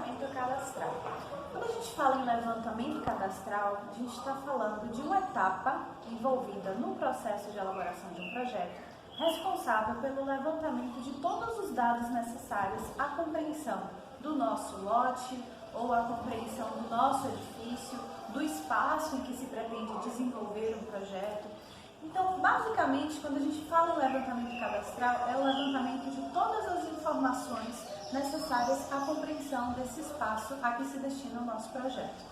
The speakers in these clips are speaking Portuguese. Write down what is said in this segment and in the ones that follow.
levantamento cadastral. Quando a gente fala em levantamento cadastral, a gente está falando de uma etapa envolvida no processo de elaboração de um projeto, responsável pelo levantamento de todos os dados necessários à compreensão do nosso lote ou à compreensão do nosso edifício, do espaço em que se pretende desenvolver um projeto. Então, basicamente, quando a gente fala em levantamento cadastral, é o levantamento de todas as informações necessárias à compreensão desse espaço a que se destina o nosso projeto.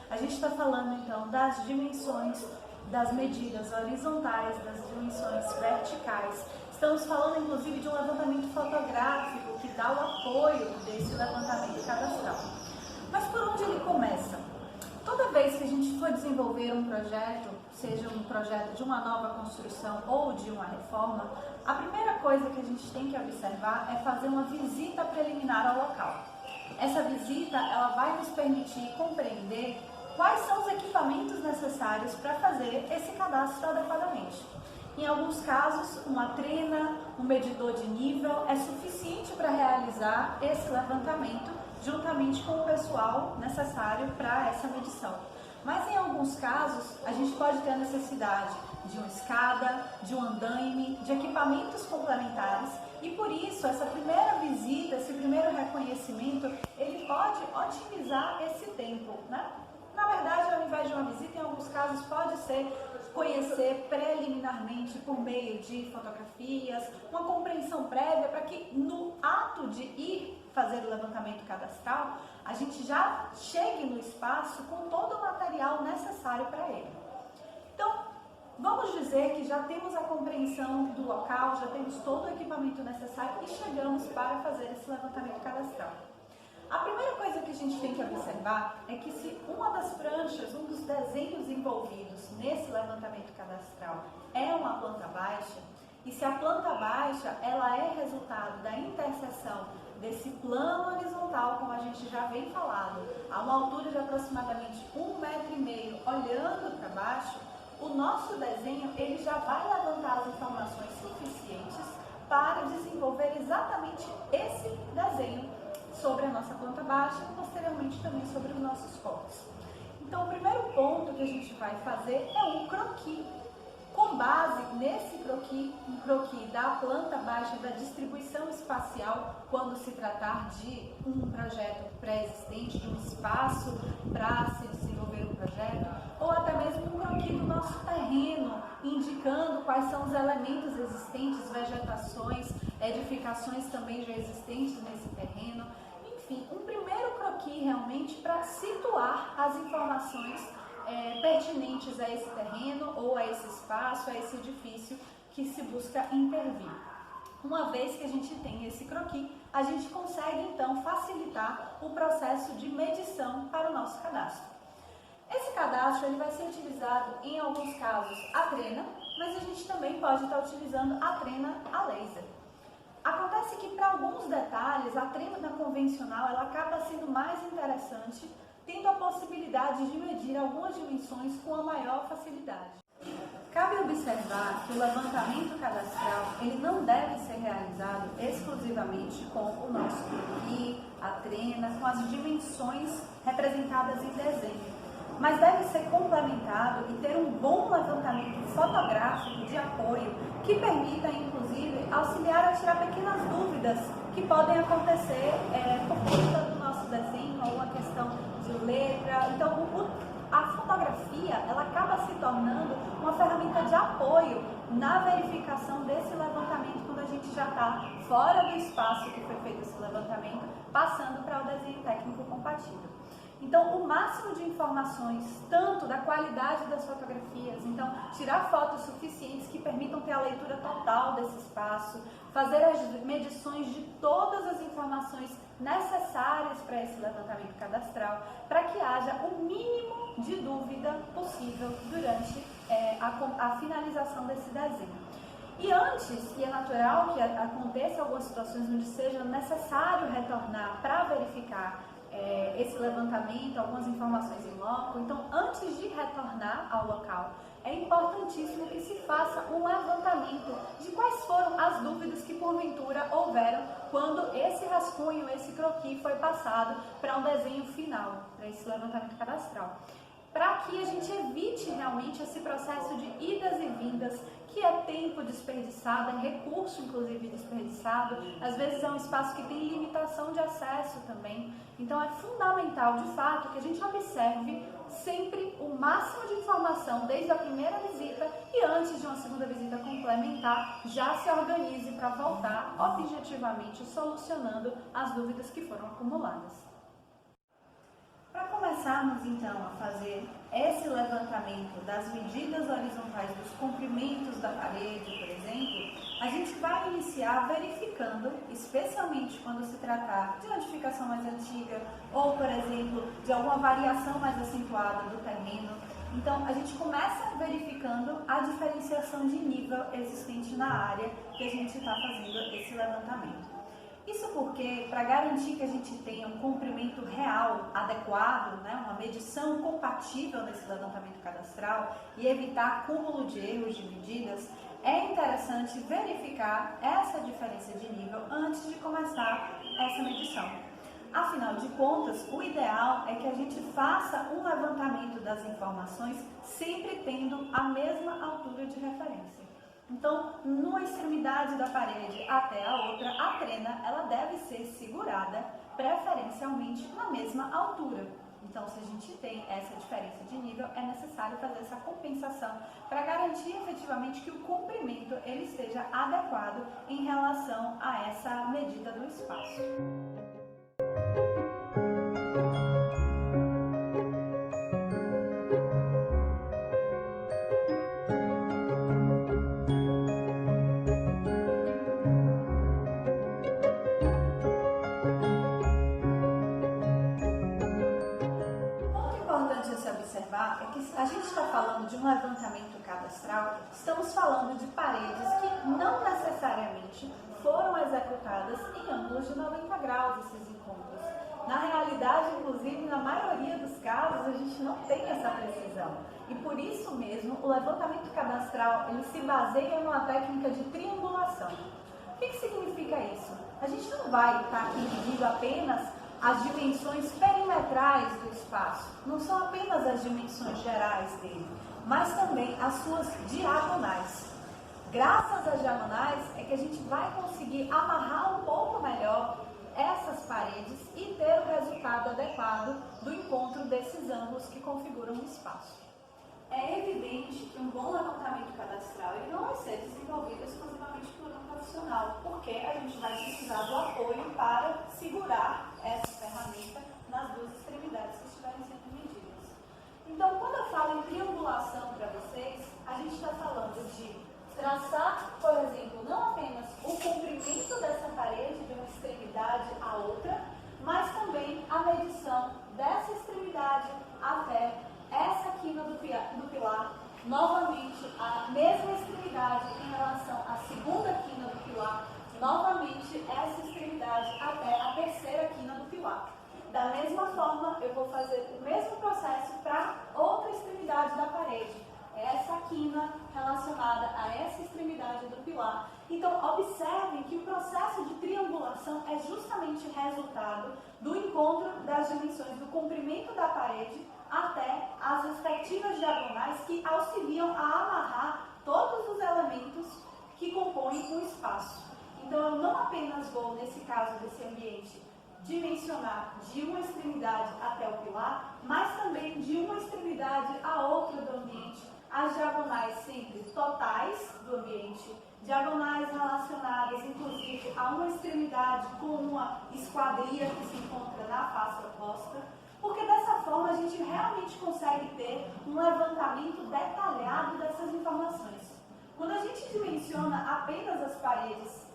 A gente está falando, então, das dimensões, das medidas horizontais, das dimensões verticais. Estamos falando, inclusive, de um levantamento fotográfico que dá o apoio desse levantamento cadastral. Mas por onde ele começa? Toda vez que a gente for desenvolver um projeto, seja um projeto de uma nova construção ou de uma reforma, a primeira coisa que a gente tem que observar é fazer uma visita preliminar ao local. Essa visita ela vai nos permitir compreender quais são os equipamentos necessários para fazer esse cadastro adequadamente. Em alguns casos, uma trena, um medidor de nível é suficiente para realizar esse levantamento juntamente com o pessoal necessário para essa medição. Mas em alguns casos, a gente pode ter a necessidade de uma escada, de um andaime, de equipamentos complementares e por isso essa primeira visita, esse primeiro reconhecimento, ele pode otimizar esse tempo, né? Na verdade, ao invés de uma visita, em alguns casos pode ser conhecer preliminarmente por meio de fotografias, uma compreensão prévia para que no ato de ir fazer o levantamento cadastral, a gente já chegue no espaço com todo o material necessário para ele. Então, vamos dizer que já temos a compreensão do local, já temos todo o equipamento necessário e chegamos para fazer esse levantamento cadastral. A primeira coisa que a gente tem que observar é que se uma das pranchas, um dos desenhos envolvidos nesse levantamento cadastral é uma planta baixa, e se a planta baixa ela é resultado da interseção desse plano horizontal, como a gente já vem falando, a uma altura de aproximadamente 1,5 metro olhando para baixo, o nosso desenho ele já vai levantar as informações suficientes para desenvolver exatamente esse desenho sobre a nossa planta baixa e posteriormente também sobre os nossos cortes. Então, o primeiro ponto que a gente vai fazer é um croquis. Com base nesse croquis, um croquis da planta baixa, da distribuição espacial, quando se tratar de um projeto pré-existente, de um espaço para se desenvolver um projeto, ou até mesmo um croquis do nosso terreno, indicando quais são os elementos existentes, vegetações, edificações também já existentes nesse terreno. Enfim, um primeiro croquis realmente para situar as informações pertinentes a esse terreno ou a esse espaço, a esse edifício que se busca intervir. Uma vez que a gente tem esse croquis, a gente consegue então facilitar o processo de medição para o nosso cadastro. Esse cadastro ele vai ser utilizado em alguns casos a trena, mas a gente também pode estar utilizando a trena a laser. Acontece que para alguns detalhes a trena convencional ela acaba sendo mais interessante, tendo a possibilidade de medir algumas dimensões com a maior facilidade. Cabe observar que o levantamento cadastral ele não deve ser realizado exclusivamente com o nosso croquis, a trena, com as dimensões representadas em desenho, mas deve ser complementado e ter um bom levantamento fotográfico de apoio que permita, inclusive, auxiliar a tirar pequenas dúvidas que podem acontecer por conta do nosso desenho ou uma questão de letra. Então, a fotografia ela acaba se tornando uma ferramenta de apoio na verificação desse levantamento quando a gente já está fora do espaço que foi feito esse levantamento, passando para o desenho técnico compatível. Então, o máximo de informações, tanto da qualidade das fotografias, então, tirar fotos suficientes que permitam ter a leitura total desse espaço, fazer as medições de todas as informações necessárias para esse levantamento cadastral, para que haja o mínimo de dúvida possível durante a finalização desse desenho. E antes, e é natural que aconteça algumas situações onde seja necessário retornar para verificar esse levantamento, algumas informações em loco. Então, antes de retornar ao local, é importantíssimo que se faça um levantamento de quais foram as dúvidas que porventura houveram quando esse rascunho, esse croquis foi passado para um desenho final, para esse levantamento cadastral. Para que a gente evite realmente esse processo de idas e vindas, que é tempo desperdiçado, é recurso inclusive desperdiçado, às vezes é um espaço que tem limitação de acesso também. Então é fundamental, de fato, que a gente observe sempre o máximo de informação desde a primeira visita e antes de uma segunda visita complementar, já se organize para voltar objetivamente solucionando as dúvidas que foram acumuladas. Para começarmos então a fazer esse levantamento das medidas horizontais dos comprimentos da parede, por exemplo, a gente vai iniciar verificando, especialmente quando se tratar de uma edificação mais antiga ou, por exemplo, de alguma variação mais acentuada do terreno. Então, a gente começa verificando a diferenciação de nível existente na área que a gente está fazendo esse levantamento. Isso porque, para garantir que a gente tenha um comprimento real, adequado, uma medição compatível nesse levantamento cadastral e evitar acúmulo de erros de medidas, é interessante verificar essa diferença de nível antes de começar essa medição. Afinal de contas, o ideal é que a gente faça um levantamento das informações sempre tendo a mesma altura de referência. Então, numa extremidade da parede até a outra, a trena ela deve ser segurada preferencialmente na mesma altura. Então, se a gente tem essa diferença de nível, é necessário fazer essa compensação para garantir efetivamente que o comprimento ele esteja adequado em relação a essa medida do espaço. É que a gente está falando de um levantamento cadastral, estamos falando de paredes que não necessariamente foram executadas em ângulos de 90 graus esses encontros. Na realidade, inclusive, na maioria dos casos, a gente não tem essa precisão. E por isso mesmo, o levantamento cadastral ele se baseia numa técnica de triangulação. O que significa isso? A gente não vai estar aqui medindo apenas as dimensões perimetrais do espaço, não são apenas as dimensões gerais dele, mas também as suas diagonais. Graças às diagonais é que a gente vai conseguir amarrar um pouco melhor essas paredes e ter o resultado adequado do encontro desses ângulos que configuram o espaço. É evidente que um bom levantamento cadastral ele não vai ser desenvolvido exclusivamente por um profissional, porque a gente vai precisar do apoio para segurar essa ferramenta nas duas extremidades que estiverem sendo medidas. Então, quando eu falo em triangulação para vocês, a gente está falando de traçar, por exemplo, não apenas o comprimento dessa parede de uma extremidade à outra, mas também a medição dessa extremidade até essa quina do pilar, novamente a mesma extremidade em relação à segunda quina do pilar, novamente essa extremidade até a terceira quina do pilar. Da mesma forma, eu vou fazer o mesmo processo para outra extremidade da parede, essa quina relacionada a essa extremidade do pilar. Então, observem que o processo de triangulação é justamente resultado do encontro das dimensões do comprimento da parede até as respectivas diagonais que auxiliam a amarrar todos os elementos que compõem o espaço. Então, eu não apenas vou, nesse caso desse ambiente, dimensionar de uma extremidade até o pilar, mas também de uma extremidade à outra do ambiente, as diagonais sempre totais do ambiente, diagonais relacionadas, inclusive, a uma extremidade com uma esquadria que se encontra na face oposta, porque dessa forma a gente realmente consegue ter um levantamento detalhado dessas informações. Quando a gente dimensiona apenas as paredes,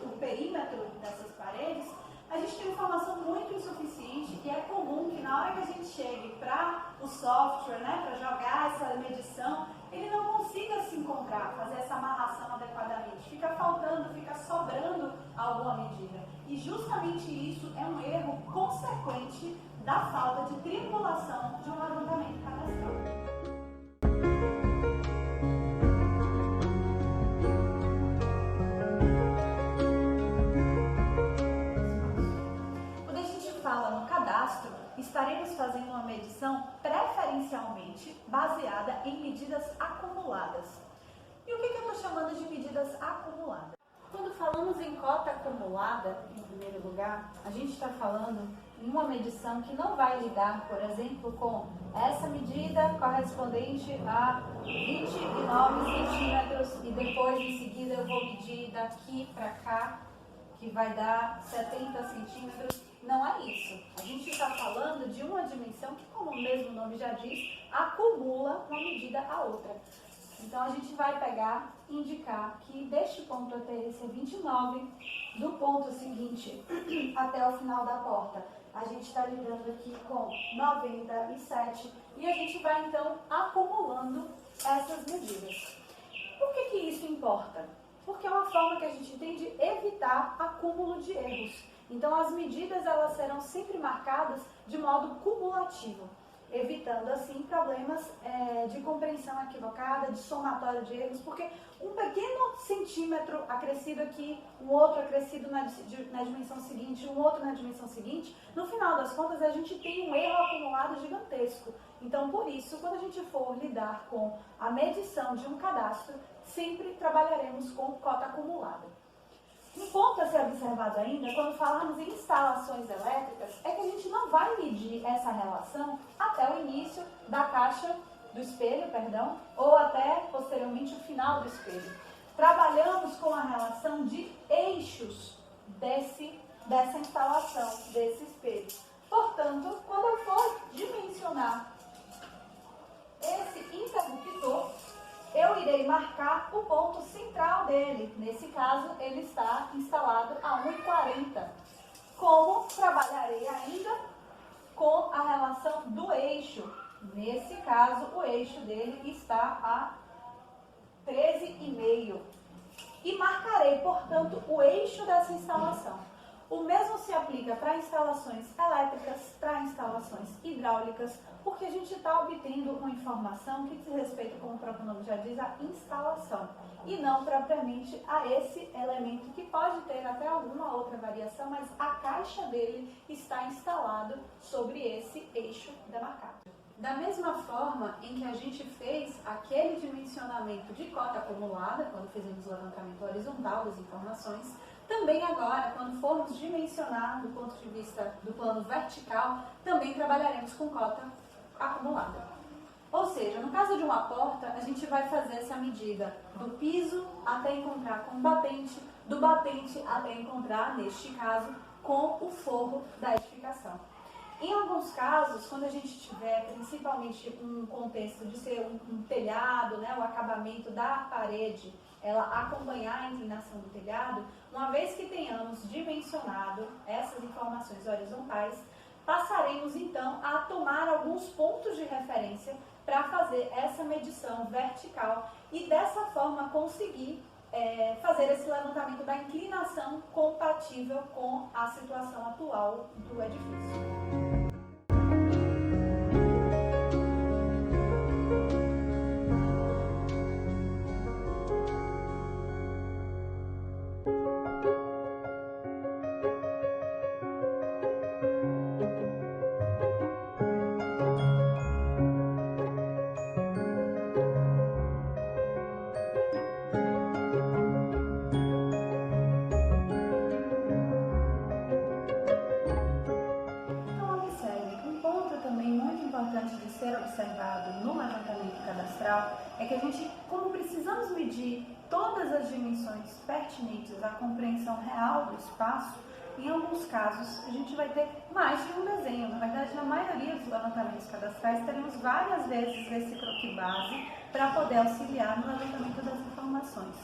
o perímetro dessas paredes, a gente tem informação muito insuficiente e é comum que na hora que a gente chegue para o software, para jogar essa medição, ele não consiga se encontrar, fazer essa amarração adequadamente. Fica faltando, fica sobrando alguma medida. E justamente isso é um erro consequente da falta de triangulação de um levantamento cadastral. inicialmente baseada em medidas acumuladas. E o que eu estou chamando de medidas acumuladas? Quando falamos em cota acumulada, em primeiro lugar, a gente está falando em uma medição que não vai lidar, por exemplo, com essa medida correspondente a 29 centímetros e depois, em seguida, eu vou medir daqui para cá, que vai dar 70 centímetros. Não é isso. A gente está falando de uma dimensão que, como o mesmo nome já diz, acumula uma medida a outra. Então, a gente vai pegar e indicar que deste ponto até esse 29, do ponto seguinte até o final da porta, a gente está lidando aqui com 97 e a gente vai, então, acumulando essas medidas. Por que isso importa? Porque é uma forma que a gente tem de evitar acúmulo de erros. Então, as medidas elas serão sempre marcadas de modo cumulativo, evitando, assim, problemas de compreensão equivocada, de somatório de erros, porque um pequeno centímetro acrescido aqui, um outro acrescido na dimensão seguinte, um outro na dimensão seguinte, no final das contas a gente tem um erro acumulado gigantesco. Então, por isso, quando a gente for lidar com a medição de um cadastro, sempre trabalharemos com cota acumulada. Um ponto a ser observado ainda, quando falarmos em instalações elétricas, é que a gente não vai medir essa relação até o início da caixa do espelho, ou até posteriormente o final do espelho. Trabalhamos com a relação de eixos dessa instalação, desse espelho. Portanto, quando eu for dimensionar esse interruptor, eu irei marcar o ponto central dele. Nesse caso, ele está instalado a 1,40. Como trabalharei ainda com a relação do eixo? Nesse caso, o eixo dele está a 13,5. E marcarei, portanto, o eixo dessa instalação. O mesmo se aplica para instalações elétricas, para instalações hidráulicas, porque a gente está obtendo uma informação que diz respeito, como o próprio nome já diz, a instalação, e não propriamente a esse elemento que pode ter até alguma outra variação, mas a caixa dele está instalado sobre esse eixo demarcado. Da mesma forma em que a gente fez aquele dimensionamento de cota acumulada, quando fizemos o levantamento horizontal das informações, também agora, quando formos dimensionar do ponto de vista do plano vertical, também trabalharemos com cota acumulada. Ou seja, no caso de uma porta, a gente vai fazer essa medida do piso até encontrar com o batente, do batente até encontrar, neste caso, com o forro da edificação. Em alguns casos, quando a gente tiver principalmente um contexto de ser um telhado, o acabamento da parede, ela acompanhar a inclinação do telhado, uma vez que tenhamos dimensionado essas informações horizontais, passaremos então a tomar alguns pontos de referência para fazer essa medição vertical e dessa forma conseguir fazer esse levantamento da inclinação compatível com a situação atual do edifício. De ser observado no levantamento cadastral é que a gente, como precisamos medir todas as dimensões pertinentes à compreensão real do espaço, em alguns casos a gente vai ter mais de um desenho. Na verdade, na maioria dos levantamentos cadastrais teremos várias vezes esse croquis base para poder auxiliar no levantamento das informações.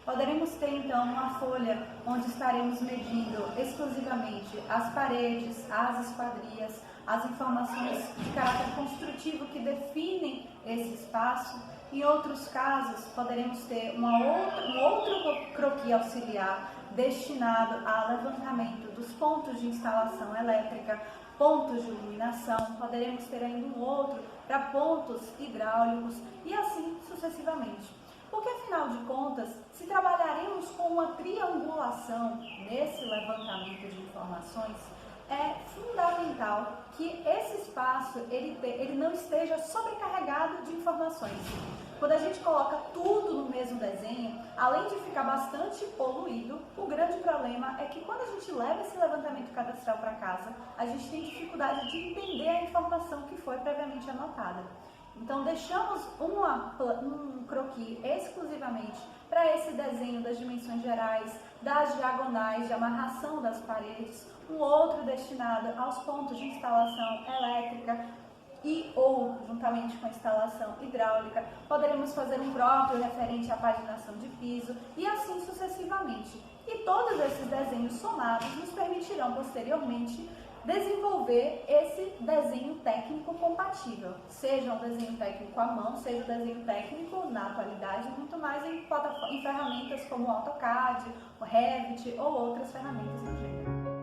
Poderemos ter então uma folha onde estaremos medindo exclusivamente as paredes, as esquadrias, as informações de caráter construtivo que definem esse espaço. Em outros casos, poderemos ter um outro croquis auxiliar destinado ao levantamento dos pontos de instalação elétrica, pontos de iluminação, poderemos ter ainda um outro para pontos hidráulicos e assim sucessivamente. Porque, afinal de contas, se trabalharemos com uma triangulação nesse levantamento de informações, é fundamental que esse espaço ele não esteja sobrecarregado de informações. Quando a gente coloca tudo no mesmo desenho, além de ficar bastante poluído, o grande problema é que quando a gente leva esse levantamento cadastral para casa, a gente tem dificuldade de entender a informação que foi previamente anotada. Então, deixamos um croquis exclusivamente para esse desenho das dimensões gerais, das diagonais de amarração das paredes, um outro destinado aos pontos de instalação elétrica e ou, juntamente com a instalação hidráulica, poderemos fazer um próprio referente à paginação de piso e assim sucessivamente. E todos esses desenhos somados nos permitirão posteriormente desenvolver esse desenho técnico compatível, seja um desenho técnico à mão, seja um desenho técnico na atualidade, muito mais em ferramentas como o AutoCAD, o Revit ou outras ferramentas do gênero.